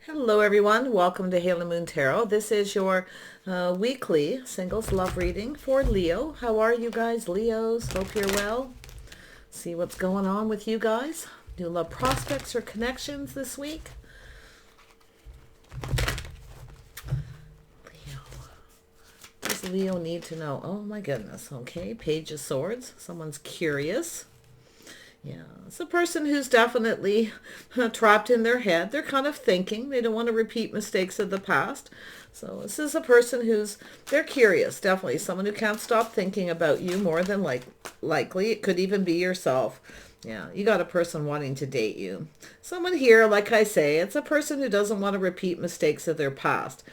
Hello everyone, welcome to Halo Moon Tarot. This is your weekly singles love reading for Leo. How are you guys, Leos? Hope you're well. See what's going on with you guys. New love prospects or connections this week? Leo. What does Leo need to know? Oh my goodness. Okay, Page of Swords. Someone's curious. Yeah, it's a person who's definitely trapped in their head. They're kind of thinking. They don't want to repeat mistakes of the past. So this is a person they're curious, definitely. Someone who can't stop thinking about you more than likely. It could even be yourself. Yeah, you got a person wanting to date you. Someone here, like I say, it's a person who doesn't want to repeat mistakes of their past.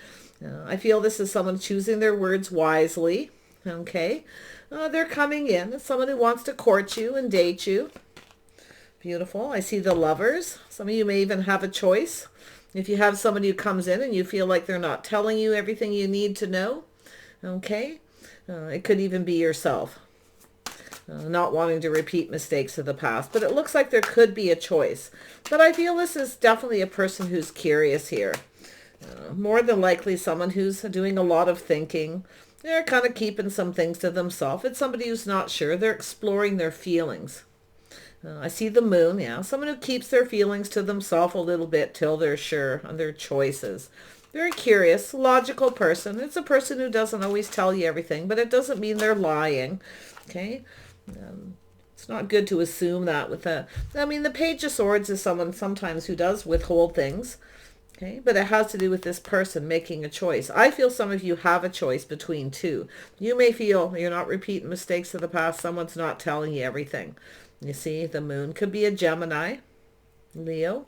I feel this is someone choosing their words wisely. Okay, they're coming in. It's someone who wants to court you and date you. Beautiful. I see the Lovers. Some of you may even have a choice. If you have somebody who comes in and you feel like they're not telling you everything you need to know, okay? It could even be yourself. Not wanting to repeat mistakes of the past. But it looks like there could be a choice. But I feel this is definitely a person who's curious here. More than likely someone who's doing a lot of thinking. They're kind of keeping some things to themselves. It's somebody who's not sure. They're exploring their feelings. I see the Moon, yeah. Someone who keeps their feelings to themselves a little bit till they're sure on their choices. Very curious, logical person. It's a person who doesn't always tell you everything, but it doesn't mean they're lying, okay? It's not good to assume that with the Page of Swords is someone sometimes who does withhold things, okay? But it has to do with this person making a choice. I feel some of you have a choice between two. You may feel you're not repeating mistakes of the past. Someone's not telling you everything. You see, the Moon could be a Gemini, Leo.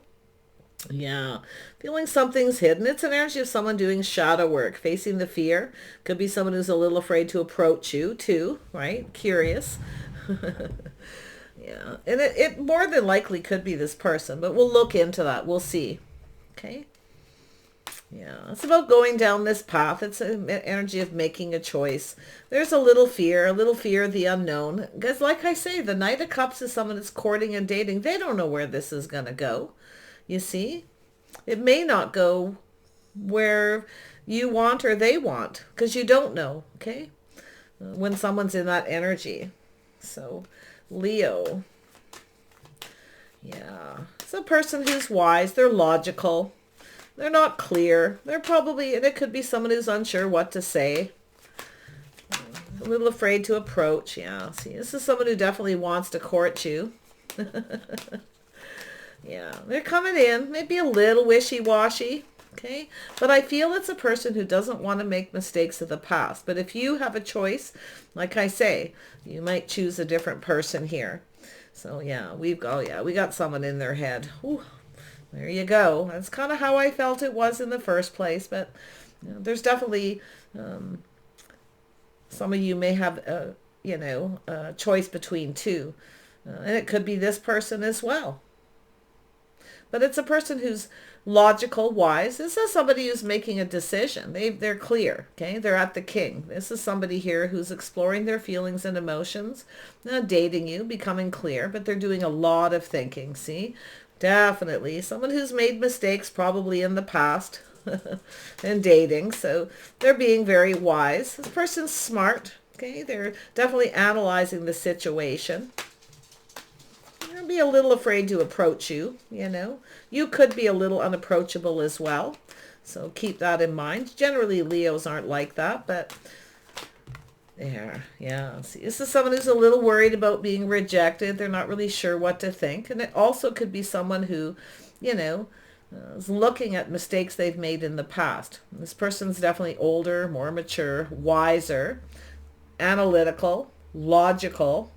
Yeah, feeling something's hidden. It's an energy of someone doing shadow work, facing the fear. Could be someone who's a little afraid to approach you too, right? Curious. Yeah, and it more than likely could be this person, but we'll look into that. We'll see. Okay. Yeah, it's about going down this path. It's an energy of making a choice. There's a little fear of the unknown. Because like I say, the Knight of Cups is someone that's courting and dating. They don't know where this is going to go. You see? It may not go where you want or they want. Because you don't know, okay? When someone's in that energy. So, Leo. Yeah. It's a person who's wise. They're logical. They're not clear. They're probably, and it could be someone who's unsure what to say. A little afraid to approach. Yeah, see, this is someone who definitely wants to court you. Yeah, they're coming in. Maybe a little wishy-washy. Okay, but I feel it's a person who doesn't want to make mistakes of the past. But if you have a choice, like I say, you might choose a different person here. So yeah, we got someone in their head. Ooh. There you go. That's kind of how I felt it was in the first place. But there's definitely some of you may have, a choice between two. And it could be this person as well. But it's a person who's logical, wise. This is somebody who's making a decision. They're clear, okay? They're at the King. This is somebody here who's exploring their feelings and emotions, not dating you, becoming clear, but they're doing a lot of thinking, see? Definitely. Someone who's made mistakes probably in the past and dating. So they're being very wise. This person's smart. Okay. They're definitely analyzing the situation. They'll be a little afraid to approach you. You could be a little unapproachable as well. So keep that in mind. Generally, Leos aren't like that, but there, yeah. See, this is someone who's a little worried about being rejected. They're not really sure what to think. And it also could be someone who, is looking at mistakes they've made in the past. This person's definitely older, more mature, wiser, analytical, logical.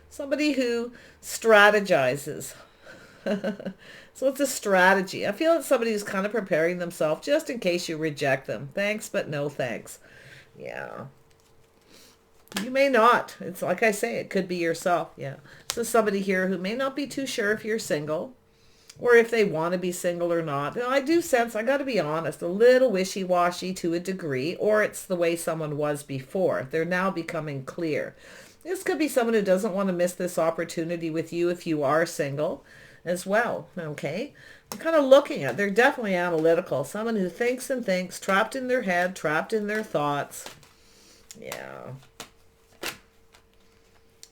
Somebody who strategizes. So it's a strategy. I feel it's somebody who's kind of preparing themselves just in case you reject them. Thanks, but no thanks. Yeah. You may not. It's like I say, it could be yourself. Yeah. So somebody here who may not be too sure if you're single or if they want to be single or not. I do sense, I got to be honest, a little wishy-washy to a degree, or it's the way someone was before. They're now becoming clear. This could be someone who doesn't want to miss this opportunity with you if you are single as well. Okay. I'm kind of looking at, they're definitely analytical. Someone who thinks and thinks, trapped in their head, trapped in their thoughts. Yeah.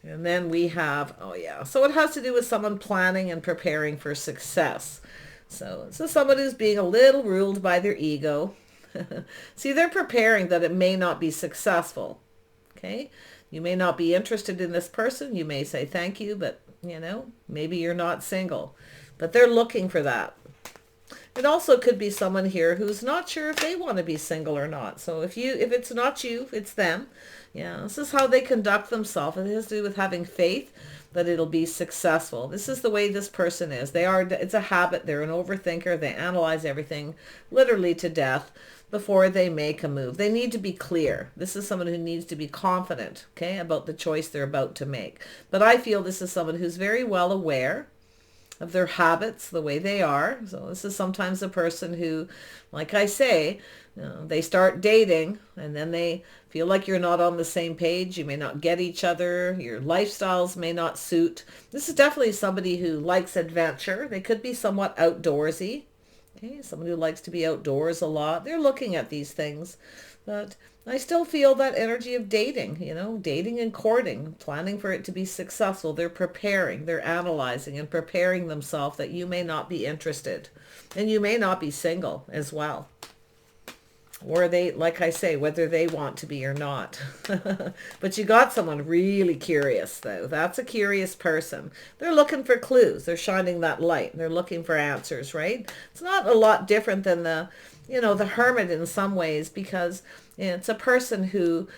And then we have, oh yeah, so it has to do with someone planning and preparing for success. So this is someone who's being a little ruled by their ego. See, they're preparing that it may not be successful. Okay? You may not be interested in this person. You may say thank you, but, you know, maybe you're not single. But they're looking for that. It also could be someone here who's not sure if they want to be single or not. So if it's not you, it's them. Yeah, this is how they conduct themselves. It has to do with having faith that it'll be successful. This is the way this person is. It's a habit. They're an overthinker. They analyze everything literally to death before they make a move. They need to be clear. This is someone who needs to be confident, okay, about the choice they're about to make. But I feel this is someone who's very well aware of their habits, the way they are. So this is sometimes a person who, like I say, they start dating and then they feel like you're not on the same page. You may not get each other. Your lifestyles may not suit. This is definitely somebody who likes adventure. They could be somewhat outdoorsy. Okay, someone who likes to be outdoors a lot. They're looking at these things. But I still feel that energy of dating, you know, dating and courting, planning for it to be successful. They're preparing, they're analyzing and preparing themselves that you may not be interested. And you may not be single as well. Or they, like I say, whether they want to be or not. But you got someone really curious, though. That's a curious person. They're looking for clues. They're shining that light. They're looking for answers, right? It's not a lot different than the hermit in some ways, because it's a person who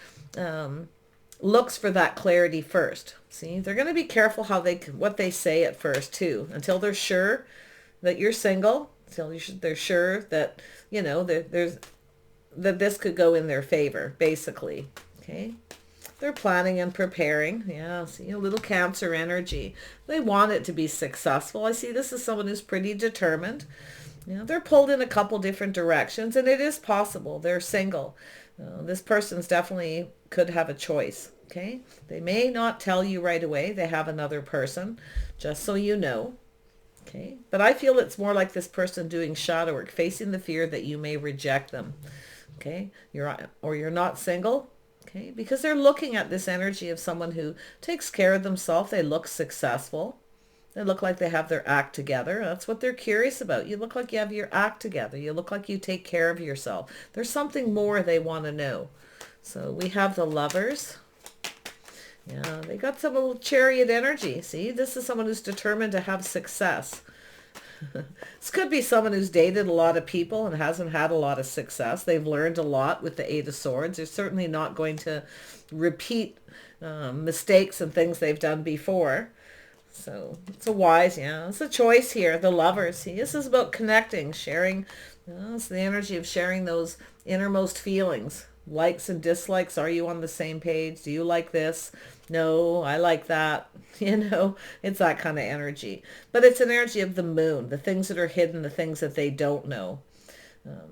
looks for that clarity first. See, they're going to be careful what they say at first, too, until they're sure that you're single, until they're sure that, you know, that this could go in their favor, basically. Okay. They're planning and preparing. Yeah, see, a little Cancer energy. They want it to be successful. I see this is someone who's pretty determined. You know, they're pulled in a couple different directions, and it is possible. They're single. This person's definitely could have a choice. Okay. They may not tell you right away they have another person, just so you know. Okay. But I feel it's more like this person doing shadow work, facing the fear that you may reject them. Okay, you're not single, okay, because they're looking at this energy of someone who takes care of themselves. They look successful. They look like they have their act together. That's what they're curious about. You look like you have your act together. You look like you take care of yourself. There's something more they want to know. So we have the Lovers. Yeah, they got some little Chariot energy. See, this is someone who's determined to have success. This could be someone who's dated a lot of people and hasn't had a lot of success. They've learned a lot with the Eight of Swords. They're certainly not going to repeat mistakes and things they've done before. So it's it's a choice here. The Lovers. See, this is about connecting, sharing. It's the energy of sharing those innermost feelings. Likes and dislikes. Are you on the same page? Do you like this? No, I like that. You know, it's that kind of energy. But it's an energy of the moon, the things that are hidden, the things that they don't know.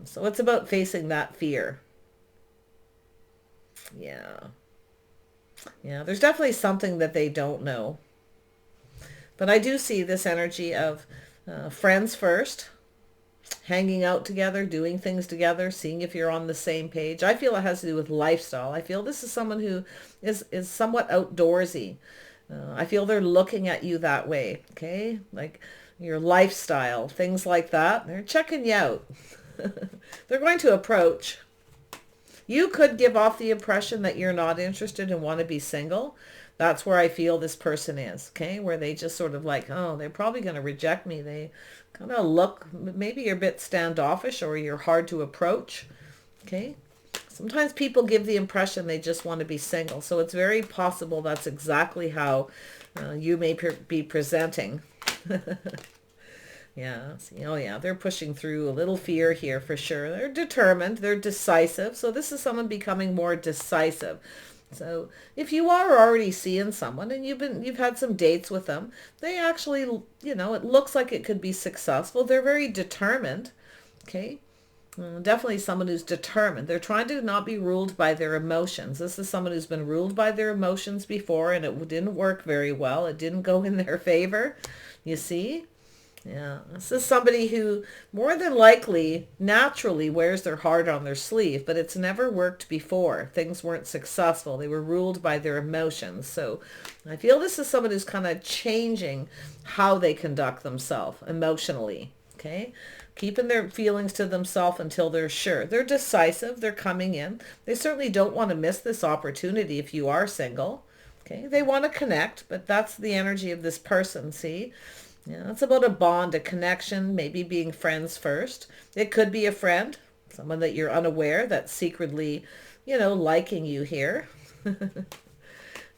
So it's about facing that fear. Yeah. Yeah, there's definitely something that they don't know. But I do see this energy of friends first, hanging out together, doing things together, seeing if you're on the same page. I feel it has to do with lifestyle. I feel this is someone who is somewhat outdoorsy. I feel they're looking at you that way, okay? Like your lifestyle, things like that. They're checking you out. They're going to approach. You could give off the impression that you're not interested and want to be single. That's where I feel this person is, okay? Where they just sort of like, oh, they're probably going to reject me. They kind of look, maybe you're a bit standoffish or you're hard to approach, okay? Sometimes people give the impression they just want to be single. So it's very possible that's exactly how you may be presenting. Yeah. See, oh yeah, they're pushing through a little fear here for sure. They're determined. They're decisive. So this is someone becoming more decisive. So if you are already seeing someone and you've had some dates with them, they actually, you know, it looks like it could be successful. They're very determined. Okay. Definitely someone who's determined. They're trying to not be ruled by their emotions. This is someone who's been ruled by their emotions before and it didn't work very well. It didn't go in their favor. You see? Yeah, this is somebody who more than likely naturally wears their heart on their sleeve, but it's never worked before. Things weren't successful. They were ruled by their emotions. So I feel this is someone who's kind of changing how they conduct themselves emotionally. Okay, keeping their feelings to themselves until they're sure. They're decisive. They're coming in. They certainly don't want to miss this opportunity if you are single. Okay, they want to connect, but that's the energy of this person, see? Yeah, it's about a bond, a connection, maybe being friends first. It could be a friend, someone that you're unaware that's secretly, liking you here.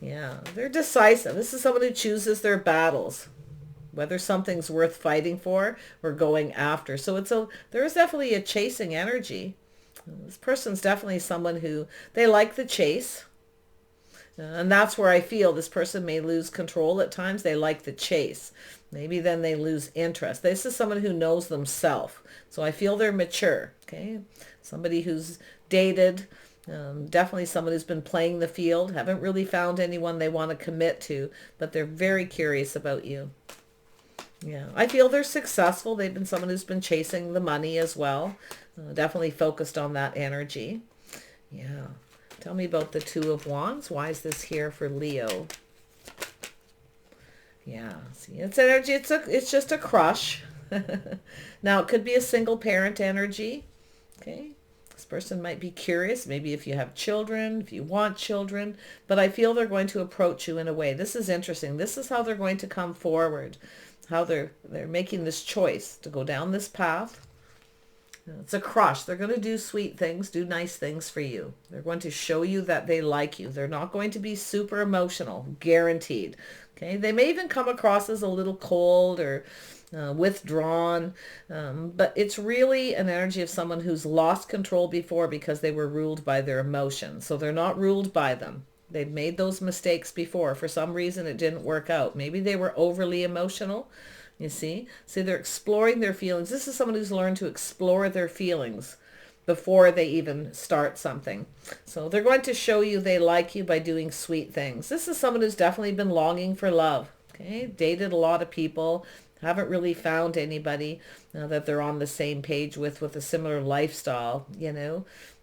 Yeah, they're decisive. This is someone who chooses their battles, whether something's worth fighting for or going after. So there is definitely a chasing energy. This person's definitely someone who, they like the chase. And that's where I feel this person may lose control at times. They like the chase. Maybe then they lose interest. This is someone who knows themselves. So I feel they're mature. Okay. Somebody who's dated. Definitely someone who's been playing the field. Haven't really found anyone they want to commit to. But they're very curious about you. Yeah. I feel they're successful. They've been someone who's been chasing the money as well. Definitely focused on that energy. Yeah. Tell me about the Two of Wands. Why is this here for Leo? Yeah, see, it's energy. It's just a crush. Now, it could be a single parent energy. Okay. This person might be curious, maybe if you have children, if you want children, but I feel they're going to approach you in a way. This is interesting. This is how they're going to come forward, how they're making this choice to go down this path. It's a crush. They're going to do sweet things, do nice things for you. They're going to show you that they like you. They're not going to be super emotional, guaranteed. Okay, they may even come across as a little cold or withdrawn, but it's really an energy of someone who's lost control before because they were ruled by their emotions. So they're not ruled by them. They've made those mistakes before. For some reason, it didn't work out. Maybe they were overly emotional. You see? See, they're exploring their feelings. This is someone who's learned to explore their feelings before they even start something. So they're going to show you they like you by doing sweet things. This is someone who's definitely been longing for love. Okay? Dated a lot of people. Haven't really found anybody that they're on the same page with a similar lifestyle,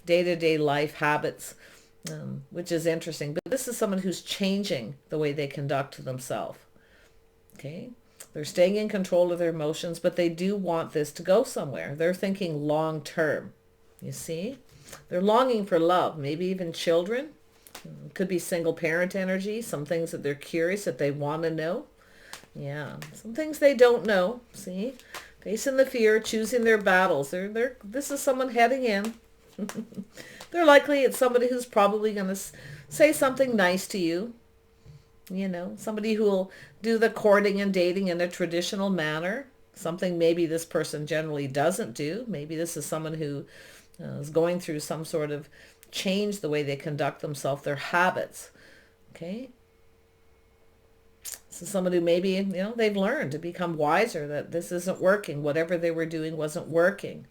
day-to-day life habits, which is interesting. But this is someone who's changing the way they conduct themselves. Okay? They're staying in control of their emotions, but they do want this to go somewhere. They're thinking long term. You see? They're longing for love, maybe even children. Could be single parent energy, some things that they're curious that they want to know. Yeah, some things they don't know. See? Facing the fear, choosing their battles. This is someone heading in. They're likely it's somebody who's probably going to say something nice to you. Somebody who will do the courting and dating in a traditional manner. Something maybe this person generally doesn't do. Maybe this is someone who is going through some sort of change the way they conduct themselves, their habits. Okay? This is someone who maybe, they've learned to become wiser that this isn't working. Whatever they were doing wasn't working.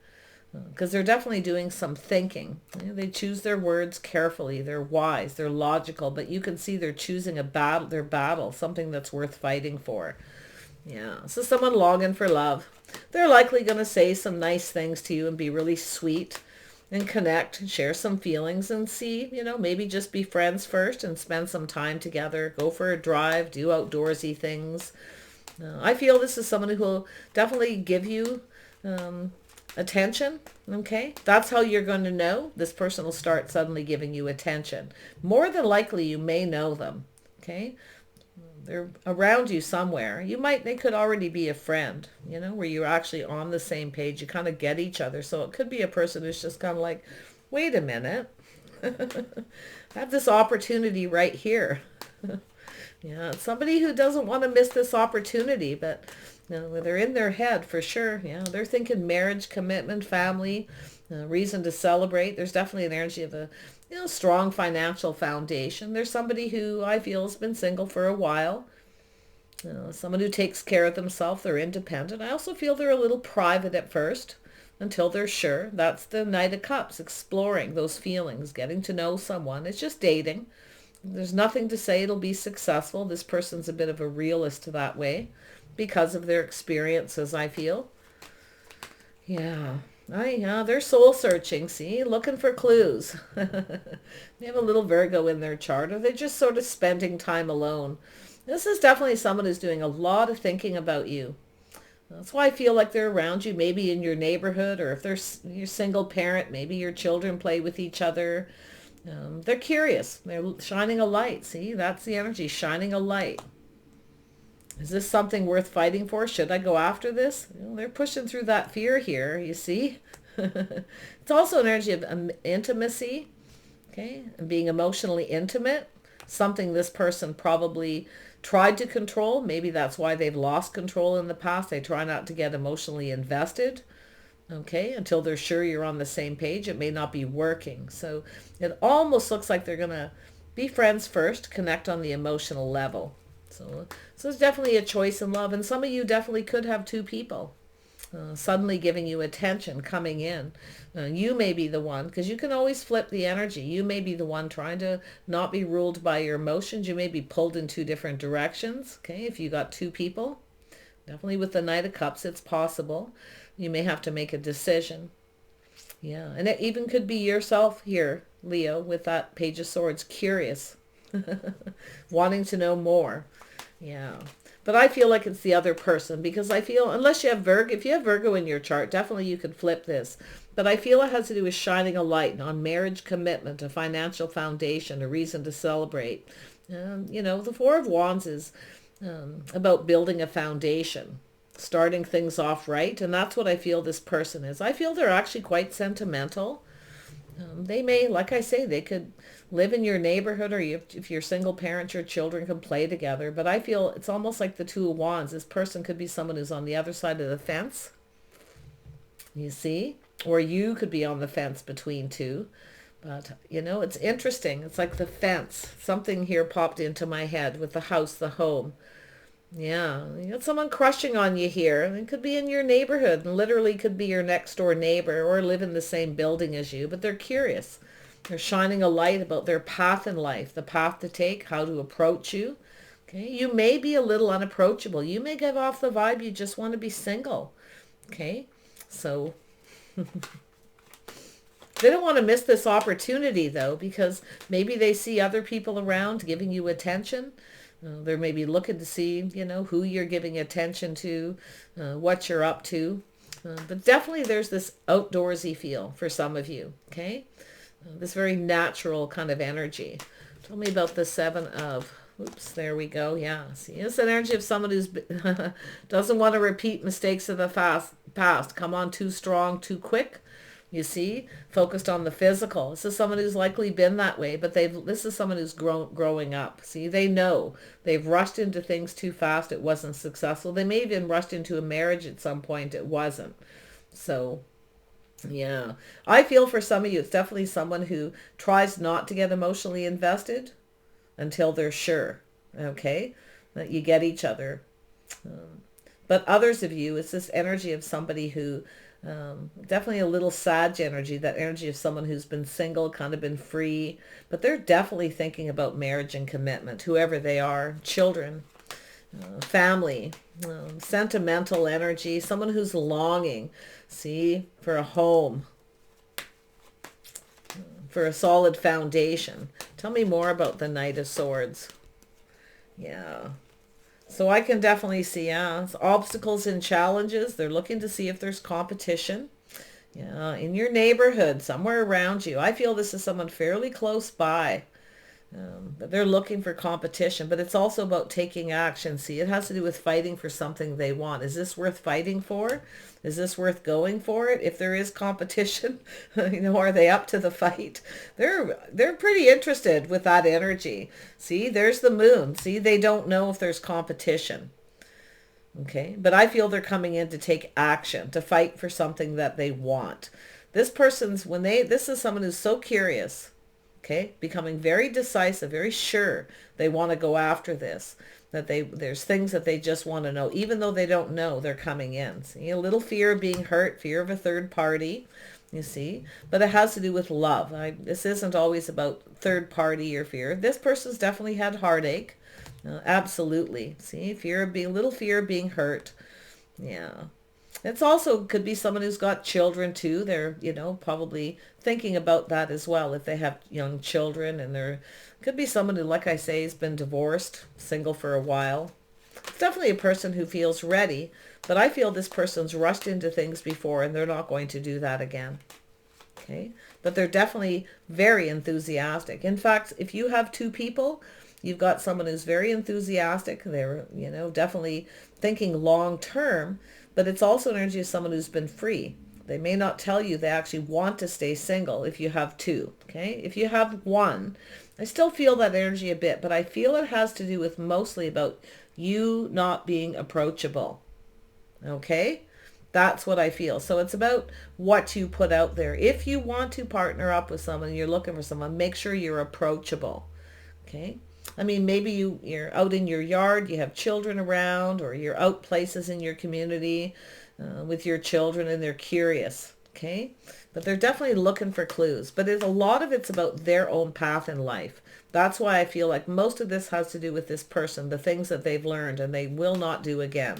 Because they're definitely doing some thinking. They choose their words carefully. They're wise. They're logical. But you can see they're choosing their battle, something that's worth fighting for. Yeah. So someone longing for love. They're likely going to say some nice things to you and be really sweet and connect and share some feelings and see, maybe just be friends first and spend some time together. Go for a drive. Do outdoorsy things. I feel this is someone who will definitely give you attention. Okay, that's how you're going to know this person will start suddenly giving you attention. More than likely you may know them. Okay, they're around you somewhere. They could already be a friend, where you're actually on the same page. You kind of get each other. So it could be a person who's just kind of like, wait a minute, I have this opportunity right here. Yeah, somebody who doesn't want to miss this opportunity, but they're in their head for sure. Yeah, they're thinking marriage, commitment, family, reason to celebrate. There's definitely an energy of a strong financial foundation. There's somebody who I feel has been single for a while. Someone who takes care of themselves. They're independent. I also feel they're a little private at first until they're sure. That's the Knight of Cups, exploring those feelings, getting to know someone. It's just dating. There's nothing to say it'll be successful. This person's a bit of a realist that way. because of their experiences, I feel. Yeah. Yeah, they're soul searching, see, looking for clues. They have a little Virgo in their chart, or they're just sort of spending time alone. This is definitely someone who's doing a lot of thinking about you. That's why I feel like they're around you, maybe in your neighborhood, or if they're your single parent, maybe your children play with each other. They're curious. They're shining a light. See, that's the energy, shining a light. Is this something worth fighting for? Should I go after this? They're pushing through that fear here, you see. It's also an energy of intimacy, okay, and being emotionally intimate, something this person probably tried to control. Maybe that's why they've lost control in the past. They try not to get emotionally invested, okay, until they're sure you're on the same page. It may not be working. So it almost looks like they're going to be friends first, connect on the emotional level. So it's definitely a choice in love. And some of you definitely could have two people suddenly giving you attention, coming in. You may be the one, because you can always flip the energy. You may be the one trying to not be ruled by your emotions. You may be pulled in two different directions. Okay, if you got two people, definitely with the Knight of Cups, it's possible. You may have to make a decision. Yeah, and it even could be yourself here, Leo, with that Page of Swords, curious, wanting to know more. Yeah, but I feel like it's the other person, because I feel, unless you have Virgo, if you have Virgo in your chart, definitely you could flip this. But I feel it has to do with shining a light on marriage, commitment, a financial foundation, a reason to celebrate. You know, the Four of Wands is about building a foundation, starting things off right. And that's what I feel this person is. I feel they're actually quite sentimental. They may, like I say, they could live in your neighborhood, or if you're single parent, your children can play together. But I feel it's almost like the Two of Wands. This person could be someone who's on the other side of the fence, you see, or you could be on the fence between two. But, you know, it's interesting. It's like the fence. Something here popped into my head with the house, the home. Yeah, you got someone crushing on you here. It could be in your neighborhood, and literally could be your next door neighbor, or live in the same building as you, but they're curious. They're shining a light about their path in life, the path to take, how to approach you. Okay, you may be a little unapproachable. You may give off the vibe you just want to be single. Okay, so they don't want to miss this opportunity, though, because maybe they see other people around giving you attention. They're maybe looking to see, you know, who you're giving attention to, what you're up to. But definitely there's this outdoorsy feel for some of you, okay? This very natural kind of energy. Tell me about the Seven of... Oops, there we go. Yeah, see, it's an energy of someone who's doesn't want to repeat mistakes of the past. Come on too strong, too quick. You see, focused on the physical. This is someone who's likely been that way, but this is someone who's growing up. See, they know they've rushed into things too fast. It wasn't successful. They may have even rushed into a marriage at some point. It wasn't. So, yeah, I feel for some of you, it's definitely someone who tries not to get emotionally invested until they're sure, okay, that you get each other. But others of you, it's this energy of somebody who, definitely a little Sag energy, that energy of someone who's been single, kind of been free, but they're definitely thinking about marriage and commitment, whoever they are, children, family, sentimental energy, someone who's longing, see, for a home, for a solid foundation. Tell me more about the Knight of Swords. Yeah. So I can definitely see, it's obstacles and challenges. They're looking to see if there's competition. Yeah, in your neighborhood, somewhere around you. I feel this is someone fairly close by. But they're looking for competition. But it's also about taking action. See, it has to do with fighting for something they want. Is this worth fighting for? Is this worth going for it? If there is competition, you know, are they up to the fight? They're pretty interested with that energy. See, there's the moon. See, they don't know if there's competition. Okay, but I feel they're coming in to take action, to fight for something that they want. This person's, this is someone who's so curious, okay, becoming very decisive, very sure they want to go after this, that there's things that they just want to know, even though they don't know, they're coming in. See, a little fear of being hurt, fear of a third party, you see, but it has to do with love. This isn't always about third party or fear. This person's definitely had heartache. Absolutely. See, little fear of being hurt. Yeah. It's also could be someone who's got children too. They're, probably thinking about that as well. If they have young children, and could be someone who, like I say, has been divorced, single for a while. It's definitely a person who feels ready, but I feel this person's rushed into things before and they're not going to do that again. Okay. But they're definitely very enthusiastic. In fact, if you have two people, you've got someone who's very enthusiastic. They're, definitely thinking long term, but it's also an energy of someone who's been free. They may not tell you they actually want to stay single if you have two. Okay. If you have one, I still feel that energy a bit, but I feel it has to do with mostly about you not being approachable. Okay. That's what I feel. So it's about what you put out there. If you want to partner up with someone, you're looking for someone, make sure you're approachable. Okay. I mean, maybe you're out in your yard, you have children around, or you're out places in your community with your children and they're curious. Okay. But they're definitely looking for clues. But a lot of it's about their own path in life. That's why I feel like most of this has to do with this person, the things that they've learned and they will not do again.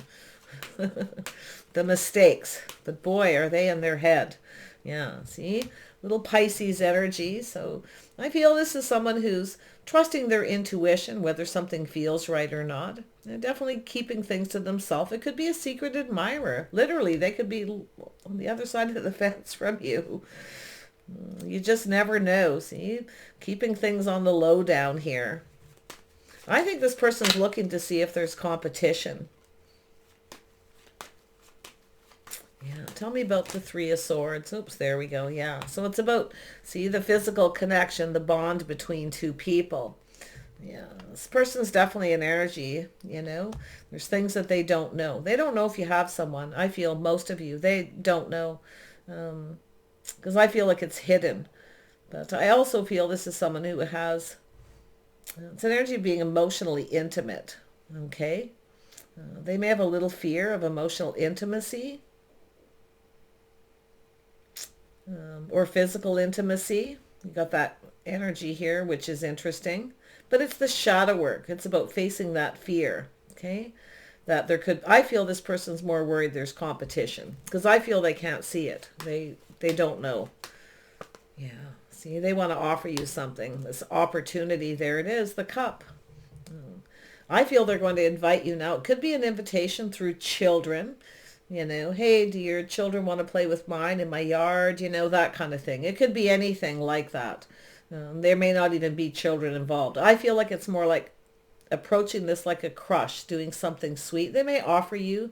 The mistakes, but boy, are they in their head. Yeah, see, little Pisces energy. So I feel this is someone who's trusting their intuition, whether something feels right or not. They're definitely keeping things to themselves. It could be a secret admirer. Literally, they could be on the other side of the fence from you. You just never know. See, keeping things on the low down here. I think this person's looking to see if there's competition. Yeah, tell me about the Three of Swords. Oops, there we go. Yeah, so it's about, see, the physical connection, the bond between two people. Yeah, this person's definitely an energy, There's things that they don't know. They don't know if you have someone. I feel most of you, they don't know. Because I feel like it's hidden. But I also feel this is someone who has, it's an energy of being emotionally intimate. Okay? They may have a little fear of emotional intimacy. Or physical intimacy. You got that energy here, which is interesting. But it's the shadow work. It's about facing that fear. Okay? That I feel this person's more worried there's competition. Because I feel they can't see it. They don't know. Yeah. See, they want to offer you something. This opportunity, there it is, the cup. I feel they're going to invite you now. It could be an invitation through children. Hey, do your children want to play with mine in my yard? That kind of thing. It could be anything like that. There may not even be children involved. I feel like it's more like approaching this like a crush, doing something sweet. They may offer you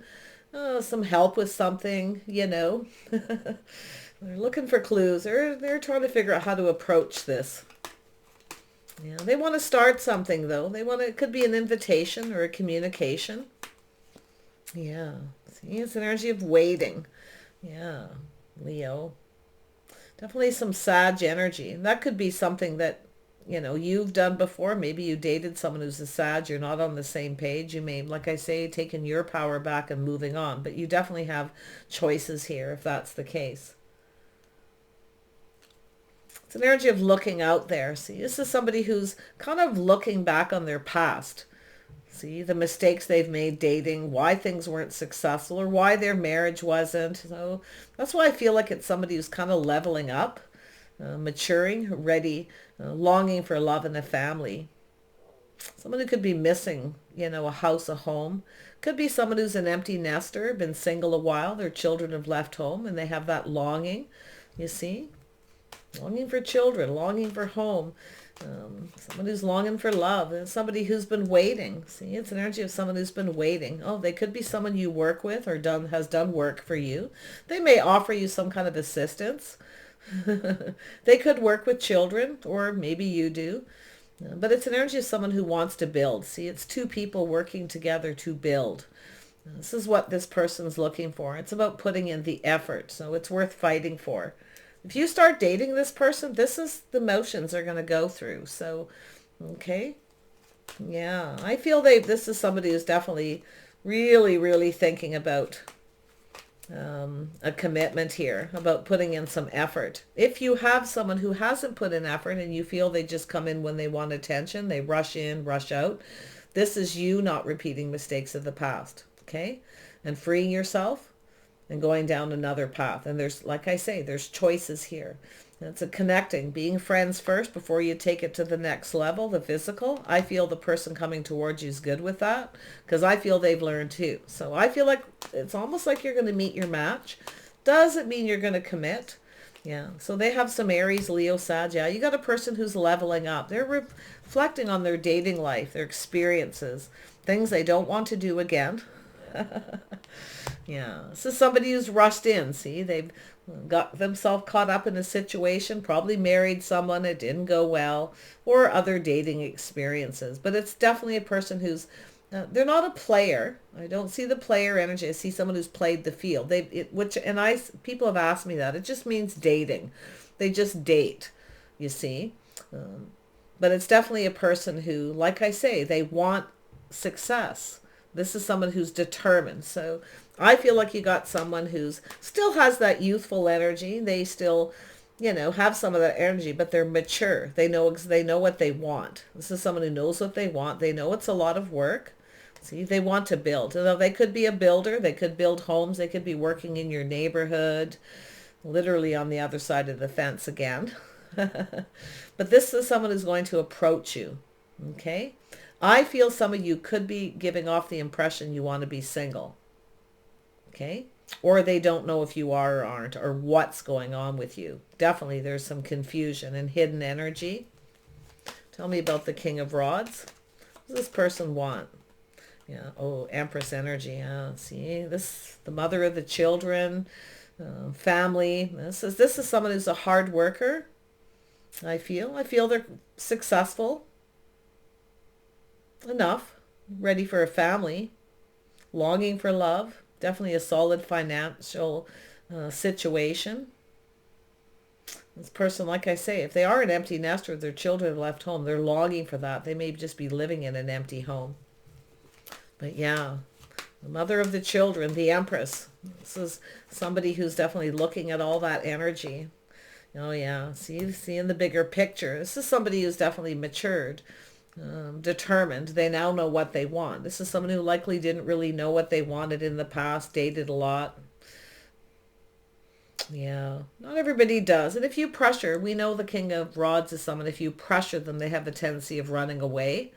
some help with something, They're looking for clues. They're trying to figure out how to approach this. Yeah, they want to start something though. It could be an invitation or a communication. Yeah. See, it's an energy of waiting. Yeah. Leo. Definitely some Sag energy. And that could be something that, you've done before. Maybe you dated someone who's a Sag. You're not on the same page. You may, like I say, taken your power back and moving on. But you definitely have choices here if that's the case. It's an energy of looking out there. See, this is somebody who's kind of looking back on their past. See, the mistakes they've made dating, why things weren't successful or why their marriage wasn't. So that's why I feel like it's somebody who's kind of leveling up, maturing, ready, longing for love and a family. Someone who could be missing, a house, a home. Could be someone who's an empty nester, been single a while, their children have left home and they have that longing, you see. Longing for children, longing for home. Someone who's longing for love, and somebody who's been waiting. See, it's an energy of someone who's been waiting. Oh, they could be someone you work with or has done work for you. They may offer you some kind of assistance. They could work with children, or maybe you do. But it's an energy of someone who wants to build. See, it's two people working together to build. This is what this person's looking for. It's about putting in the effort, so it's worth fighting for. If you start dating this person, this is the motions they're going to go through. So, okay. Yeah, I feel this is somebody who's definitely really, really thinking about a commitment here, about putting in some effort. If you have someone who hasn't put in effort and you feel they just come in when they want attention, they rush in, rush out, This is you not repeating mistakes of the past, okay? And freeing yourself and going down another path. And there's, like I say, there's choices here. It's a connecting, being friends first before you take it to the next level, the physical. I feel the person coming towards you is good with that because I feel they've learned too. So I feel like it's almost like you're going to meet your match. Doesn't mean you're going to commit. Yeah, so they have some Aries, Leo, Sag. Yeah, you got a person who's leveling up. They're reflecting on their dating life, their experiences, things they don't want to do again. Yeah, this is somebody who's rushed in. See, they've got themselves caught up in a situation, probably married someone, it didn't go well, or other dating experiences. But it's definitely a person who's, they're not a player. I don't see the player energy. I see someone who's played the field. People have asked me that. It just means dating. They just date, you see. But it's definitely a person who, like I say, they want success. This is someone who's determined. So I feel like you got someone who's still has that youthful energy. They still, have some of that energy, but they're mature. They know what they want. This is someone who knows what they want. They know it's a lot of work. See, they want to build. They could be a builder. They could build homes. They could be working in your neighborhood, literally on the other side of the fence again. But this is someone who's going to approach you. Okay? I feel some of you could be giving off the impression you want to be single. Okay? Or they don't know if you are or aren't, or what's going on with you. Definitely there's some confusion and hidden energy. Tell me about the King of Rods. What does this person want? Yeah. Oh, Empress energy. Yeah. See, the mother of the children, family. This is someone who's a hard worker. I feel they're successful enough, ready for a family, longing for love, definitely a solid financial situation. This person, like I say, if they are an empty nester, their children have left home, they're longing for that. They may just be living in an empty home. But yeah, the mother of the children, the Empress. This is somebody who's definitely looking at all that energy. Oh yeah, seeing the bigger picture. This is somebody who's definitely matured. Determined. They now know what they want. This is someone who likely didn't really know what they wanted in the past, dated a lot. Yeah, not everybody does. And if you pressure, we know the King of Rods is someone, if you pressure them, they have a tendency of running away.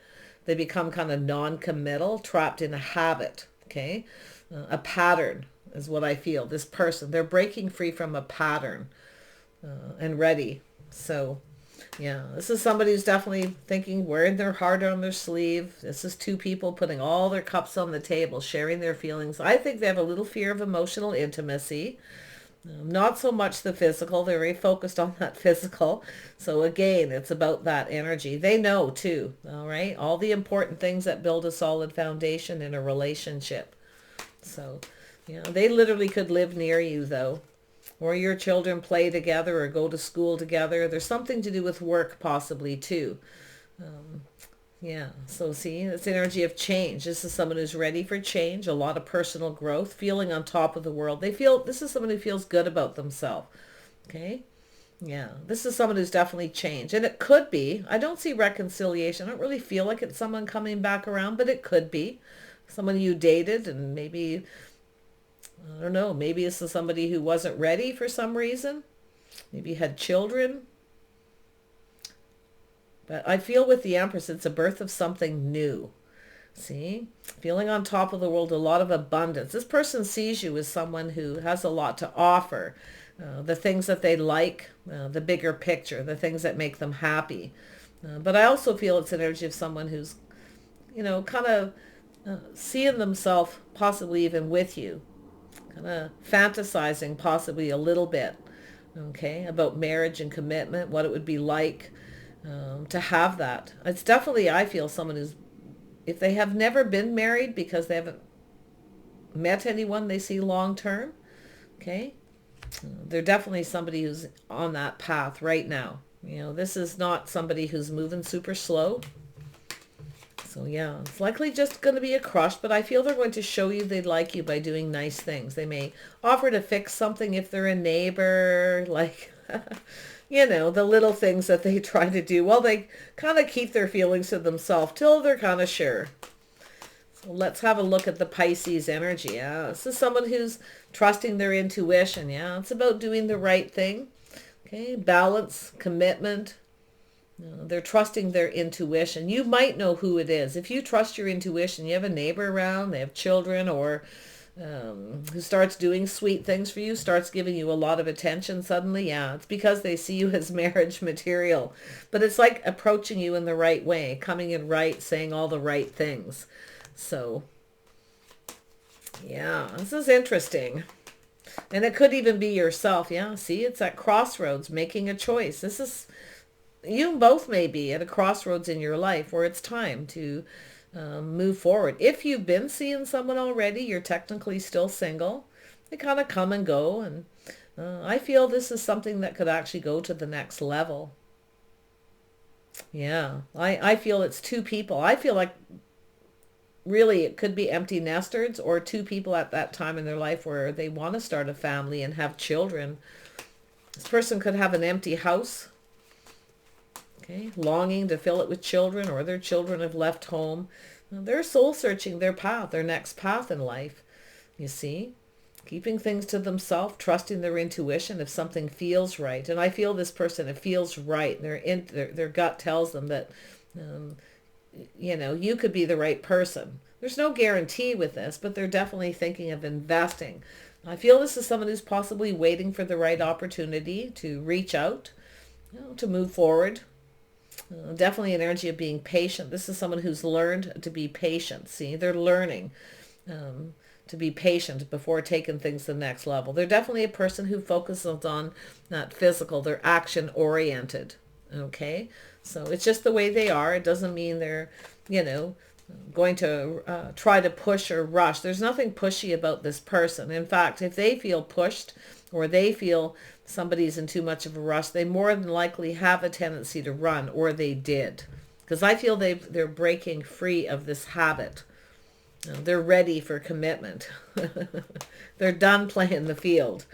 They become kind of non-committal, trapped in a habit, okay? A pattern is what I feel. This person, they're breaking free from a pattern and ready. So yeah, this is somebody who's definitely thinking, wearing their heart on their sleeve. This is two people putting all their cups on the table, sharing their feelings. I think they have a little fear of emotional intimacy. Not so much the physical. They're very focused on that physical. So again, it's about that energy. They know too, all right? All the important things that build a solid foundation in a relationship. So, they literally could live near you though. Or your children play together or go to school together. There's something to do with work possibly too. Yeah, so see, it's energy of change. This is someone who's ready for change, a lot of personal growth, feeling on top of the world. This is someone who feels good about themselves. Okay? Yeah, this is someone who's definitely changed. And it could be, I don't see reconciliation. I don't really feel like it's someone coming back around, but it could be someone you dated and maybe, I don't know, maybe this is somebody who wasn't ready for some reason. Maybe had children. But I feel with the Empress, it's a birth of something new. See? Feeling on top of the world, a lot of abundance. This person sees you as someone who has a lot to offer. The things that they like, the bigger picture, the things that make them happy. But I also feel it's an energy of someone who's, kind of seeing themselves possibly even with you. Kind of fantasizing possibly a little bit, okay, about marriage and commitment, what it would be like to have that. It's definitely, I feel, someone who's, if they have never been married because they haven't met anyone they see long term, okay, they're definitely somebody who's on that path right now. This is not somebody who's moving super slow. So yeah, it's likely just going to be a crush, but I feel they're going to show you they like you by doing nice things. They may offer to fix something if they're a neighbor, like, You know, the little things that they try to do. Well, they kind of keep their feelings to themselves till they're kind of sure. So let's have a look at the Pisces energy. Yeah, this is someone who's trusting their intuition. Yeah, it's about doing the right thing. Okay, balance, commitment. They're trusting their intuition. You might know who it is. If you trust your intuition, you have a neighbor around, they have children, or who starts doing sweet things for you, starts giving you a lot of attention suddenly, yeah, it's because they see you as marriage material. But it's like approaching you in the right way, coming in right, saying all the right things. So, yeah, this is interesting. And it could even be yourself. Yeah, see, it's at crossroads, making a choice. This is, you both may be at a crossroads in your life where it's time to move forward. If you've been seeing someone already, you're technically still single. They kind of come and go. And I feel this is something that could actually go to the next level. Yeah, I feel it's two people. I feel like really it could be empty nesters or two people at that time in their life where they want to start a family and have children. This person could have an empty house, okay, longing to fill it with children, or their children have left home. They're soul searching their path, their next path in life, you see. Keeping things to themselves, trusting their intuition if something feels right. And I feel this person, it feels right. Their gut tells them that you know, you could be the right person. There's no guarantee with this, but they're definitely thinking of investing. I feel this is someone who's possibly waiting for the right opportunity to reach out, you know, to move forward. Definitely an energy of being patient. This is someone who's learned to be patient. See, they're learning to be patient before taking things to the next level. They're definitely a person who focuses on not physical, they're action oriented. Okay, so it's just the way they are. It doesn't mean they're, you know, going to try to push or rush. There's nothing pushy about this person. In fact, if they feel pushed or they feel somebody's in too much of a rush, they more than likely have a tendency to run, or they did. Because I feel they're breaking free of this habit. They're ready for commitment. They're done playing the field.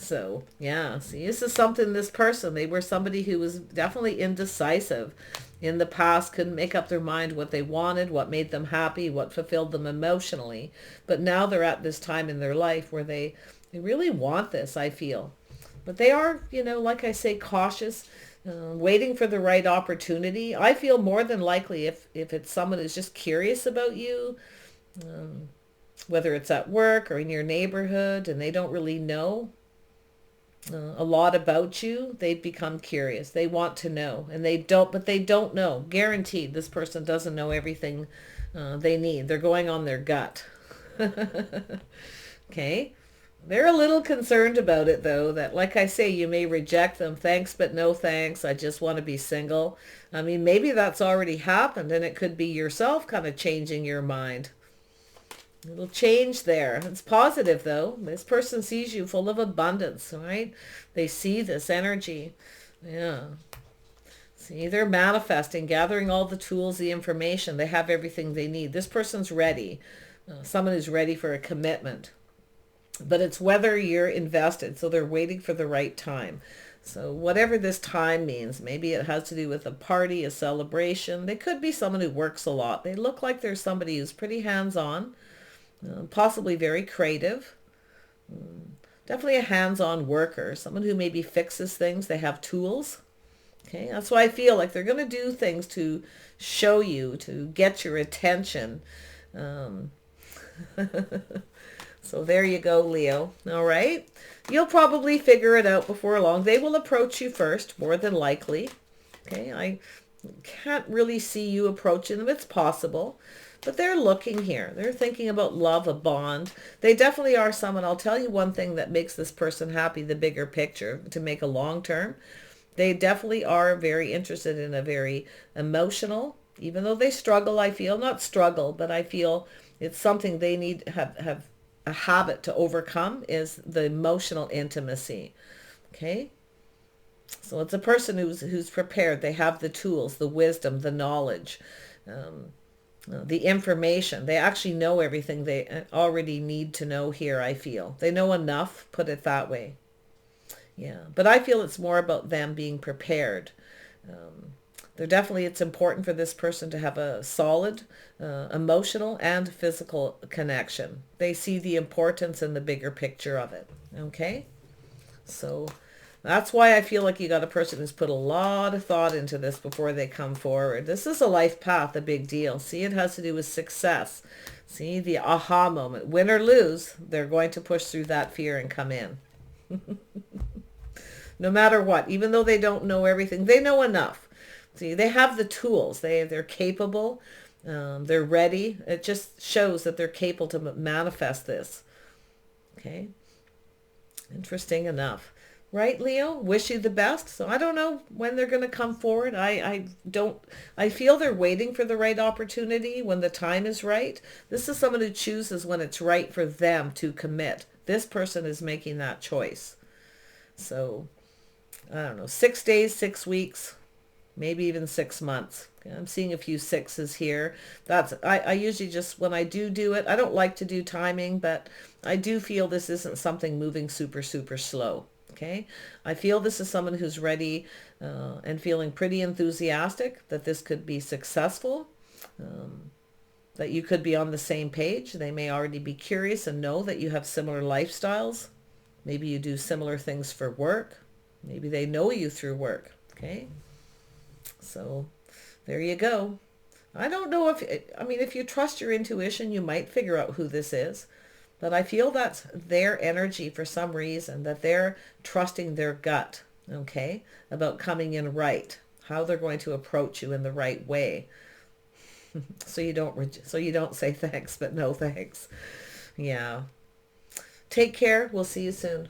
So, yeah, see, this is something, this person, they were somebody who was definitely indecisive in the past, couldn't make up their mind what they wanted, what made them happy, what fulfilled them emotionally. But now they're at this time in their life where they really want this, I feel. But they are, you know, like I say, cautious, waiting for the right opportunity. I feel more than likely if it's someone who's just curious about you, whether it's at work or in your neighborhood, and they don't really know a lot about you, they've become curious. They want to know, and they don't know. Guaranteed, this person doesn't know everything they need. They're going on their gut. Okay. They're a little concerned about it, though, that, like I say, you may reject them. Thanks, but no thanks. I just want to be single. I mean, maybe that's already happened, and it could be yourself kind of changing your mind. A little change there. It's positive, though. This person sees you full of abundance, right? They see this energy. Yeah. See, they're manifesting, gathering all the tools, the information. They have everything they need. This person's ready. Someone who's ready for a commitment. But it's whether you're invested. So they're waiting for the right time. So whatever this time means, maybe it has to do with a party, a celebration. They could be someone who works a lot. They look like they're somebody who's pretty hands-on. Possibly very creative. Definitely a hands-on worker. Someone who maybe fixes things. They have tools. Okay, that's why I feel like they're going to do things to show you, to get your attention. So there you go, Leo. All right. You'll probably figure it out before long. They will approach you first, more than likely. Okay, I can't really see you approaching them. It's possible. But they're looking here. They're thinking about love, a bond. They definitely are someone. I'll tell you one thing that makes this person happy, the bigger picture, to make a long term. They definitely are very interested in a very emotional, even though they struggle, I feel. Not struggle, but I feel it's something they need to have a habit to overcome, is the emotional intimacy. Okay? So it's a person who's prepared. They have the tools, the wisdom, the knowledge, the information. They actually know everything they already need to know here, I feel. They know enough, put it that way. Yeah, but I feel it's more about them being prepared. It's important for this person to have a solid emotional and physical connection. They see the importance and the bigger picture of it. Okay? So that's why I feel like you got a person who's put a lot of thought into this before they come forward. This is a life path, a big deal. See, it has to do with success. See, the aha moment. Win or lose, they're going to push through that fear and come in. No matter what, even though they don't know everything, they know enough. See, they have the tools. They're capable. They're ready. It just shows that they're capable to manifest this. Okay. Interesting enough. Right, Leo? Wish you the best. So I don't know when they're going to come forward. I feel they're waiting for the right opportunity when the time is right. This is someone who chooses when it's right for them to commit. This person is making that choice. So, I don't know, 6 days, 6 weeks, maybe even 6 months. I'm seeing a few sixes here. I usually just, when I do it, I don't like to do timing, but I do feel this isn't something moving super, super slow. Okay. I feel this is someone who's ready and feeling pretty enthusiastic that this could be successful, that you could be on the same page. They may already be curious and know that you have similar lifestyles. Maybe you do similar things for work. Maybe they know you through work. Okay. So there you go. I don't know if you trust your intuition, you might figure out who this is. But I feel that's their energy for some reason, that they're trusting their gut, okay, about coming in right, how they're going to approach you in the right way. So you don't say thanks, but no thanks. Yeah. Take care. We'll see you soon.